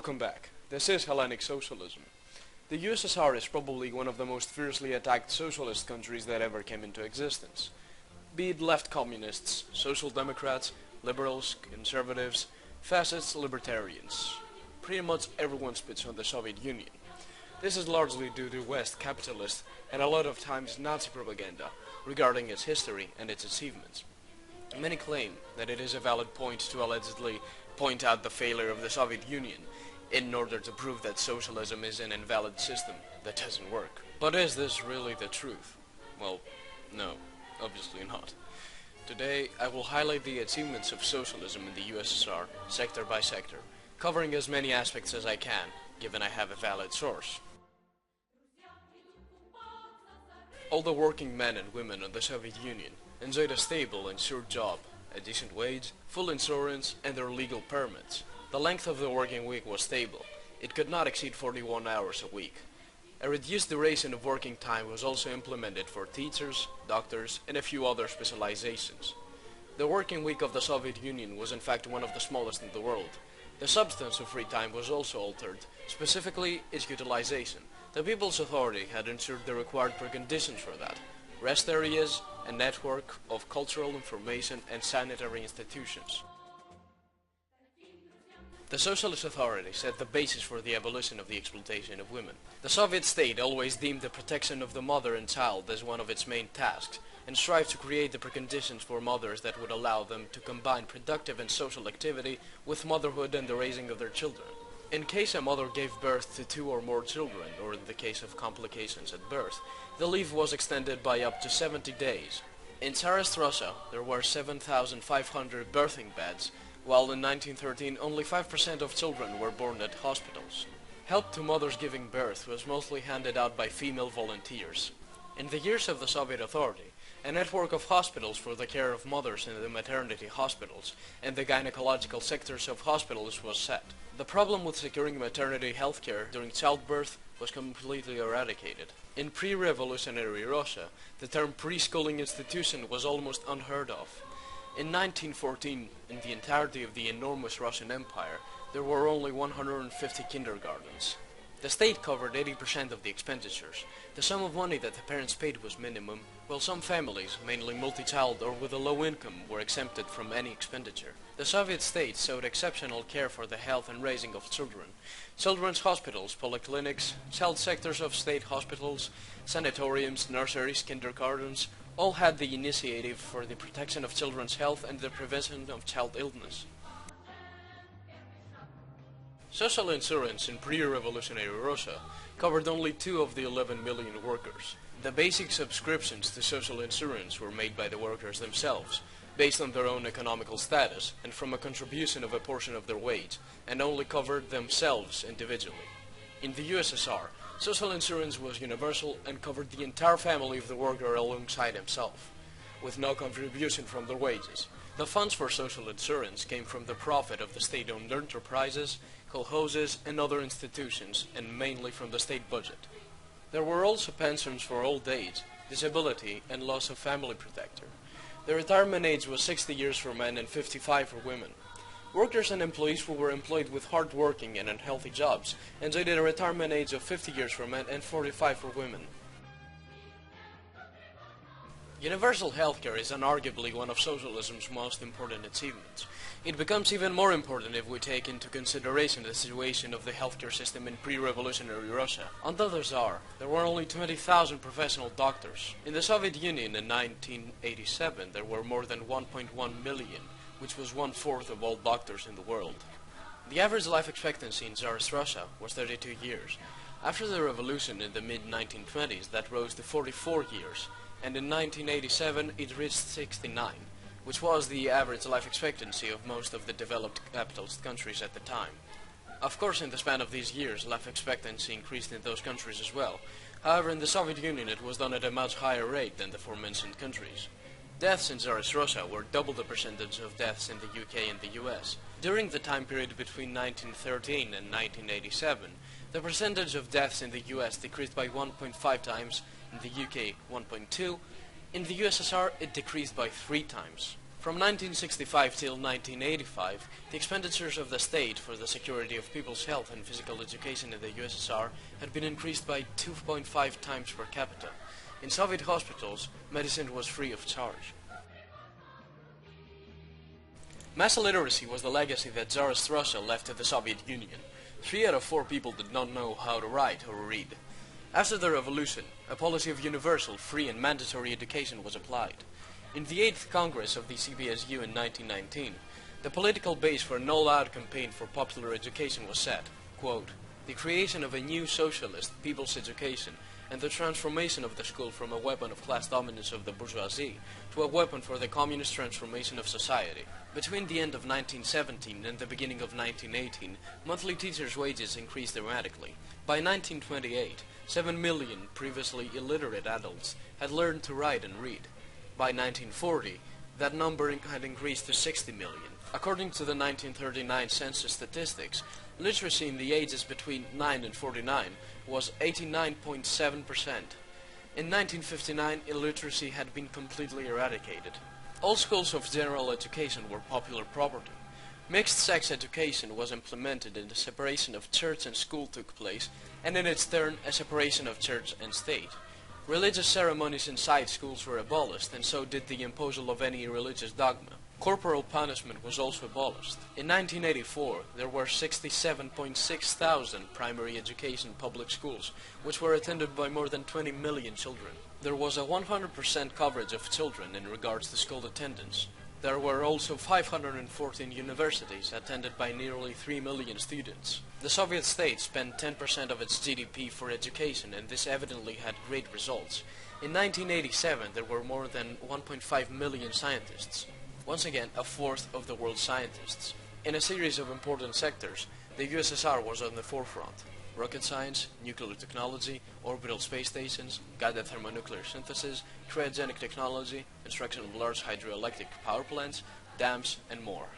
Welcome back. This is Hellenic Socialism. The USSR is probably one of the most fiercely attacked socialist countries that ever came into existence. Be it left communists, social democrats, liberals, conservatives, fascists, libertarians. Pretty much everyone spits on the Soviet Union. This is largely due to West capitalist and a lot of times Nazi propaganda regarding its history and its achievements. Many claim that it is a valid point to allegedly point out the failure of the Soviet Union in order to prove that socialism is an invalid system that doesn't work. But is this really the truth? Well, no, obviously not. Today I will highlight the achievements of socialism in the USSR, sector by sector, covering as many aspects as I can, given I have a valid source. All the working men and women of the Soviet Union enjoyed a stable and sure job, a decent wage, full insurance, and their legal permits. The length of the working week was stable. It could not exceed 41 hours a week. A reduced duration of working time was also implemented for teachers, doctors, and a few other specializations. The working week of the Soviet Union was in fact one of the smallest in the world. The substance of free time was also altered, specifically its utilization. The People's Authority had ensured the required preconditions for that: rest areas, a network of cultural information and sanitary institutions. The Socialist Authority set the basis for the abolition of the exploitation of women. The Soviet state always deemed the protection of the mother and child as one of its main tasks, and strived to create the preconditions for mothers that would allow them to combine productive and social activity with motherhood and the raising of their children. In case a mother gave birth to 2 or more children, or in the case of complications at birth, the leave was extended by up to 70 days. In Tsarist Russia, there were 7,500 birthing beds, while in 1913 only 5% of children were born at hospitals. Help to mothers giving birth was mostly handed out by female volunteers. In the years of the Soviet Authority, a network of hospitals for the care of mothers in the maternity hospitals and the gynecological sectors of hospitals was set. The problem with securing maternity health care during childbirth was completely eradicated. In pre-revolutionary Russia, the term preschooling institution was almost unheard of. In 1914, in the entirety of the enormous Russian Empire, there were only 150 kindergartens. The state covered 80% of the expenditures. The sum of money that the parents paid was minimum, while some families, mainly multi-child or with a low income, were exempted from any expenditure. The Soviet state showed exceptional care for the health and raising of children. Children's hospitals, polyclinics, child sectors of state hospitals, sanatoriums, nurseries, kindergartens, all had the initiative for the protection of children's health and the prevention of child illness. Social insurance in pre-revolutionary Russia covered only 2 of the 11 million workers. The basic subscriptions to social insurance were made by the workers themselves, based on their own economical status and from a contribution of a portion of their wage, and only covered themselves individually. In the USSR, social insurance was universal and covered the entire family of the worker alongside himself, with no contribution from their wages. The funds for social insurance came from the profit of the state-owned enterprises, kolkhozes, and other institutions, and mainly from the state budget. There were also pensions for old age, disability, and loss of family protector. The retirement age was 60 years for men and 55 for women. Workers and employees who were employed with hard-working and unhealthy jobs enjoyed a retirement age of 50 years for men and 45 for women. Universal healthcare is unarguably one of socialism's most important achievements. It becomes even more important if we take into consideration the situation of the healthcare system in pre-revolutionary Russia. Under the Tsar, there were only 20,000 professional doctors. In the Soviet Union in 1987, there were more than 1.1 million, which was 1/4 of all doctors in the world. The average life expectancy in Tsarist Russia was 32 years. After the revolution in the mid-1920s, that rose to 44 years. And in 1987 it reached 69, which was the average life expectancy of most of the developed capitalist countries at the time. Of course, in the span of these years, life expectancy increased in those countries as well. However, in the Soviet Union it was done at a much higher rate than the aforementioned countries. Deaths in Tsarist Russia were double the percentage of deaths in the UK and the US. During the time period between 1913 and 1987, the percentage of deaths in the US decreased by 1.5 times, in the UK 1.2, in the USSR it decreased by 3 times. From 1965 till 1985, the expenditures of the state for the security of people's health and physical education in the USSR had been increased by 2.5 times per capita. In Soviet hospitals, medicine was free of charge. Mass illiteracy was the legacy that Tsarist Russia left to the Soviet Union. 3 out of 4 people did not know how to write or read. After the revolution, a policy of universal, free and mandatory education was applied. In the 8th Congress of the CPSU in 1919, the political base for an all-out campaign for popular education was set, quote, "The creation of a new socialist people's education and the transformation of the school from a weapon of class dominance of the bourgeoisie to a weapon for the communist transformation of society." Between the end of 1917 and the beginning of 1918, monthly teachers' wages increased dramatically. By 1928, 7 million previously illiterate adults had learned to write and read. By 1940, that number had increased to 60 million. According to the 1939 census statistics, literacy in the ages between 9 and 49 was 89.7%. In 1959, illiteracy had been completely eradicated. All schools of general education were popular property. Mixed-sex education was implemented and the separation of church and school took place, and in its turn, a separation of church and state. Religious ceremonies inside schools were abolished, and so did the imposal of any religious dogma. Corporal punishment was also abolished. In 1984, there were 67.6 thousand primary education public schools, which were attended by more than 20 million children. There was a 100% coverage of children in regards to school attendance. There were also 514 universities attended by nearly 3 million students. The Soviet state spent 10% of its GDP for education, and this evidently had great results. In 1987, there were more than 1.5 million scientists. Once again, a fourth of the world's scientists. In a series of important sectors, the USSR was on the forefront. Rocket science, nuclear technology, orbital space stations, guided thermonuclear synthesis, cryogenic technology, construction of large hydroelectric power plants, dams, and more.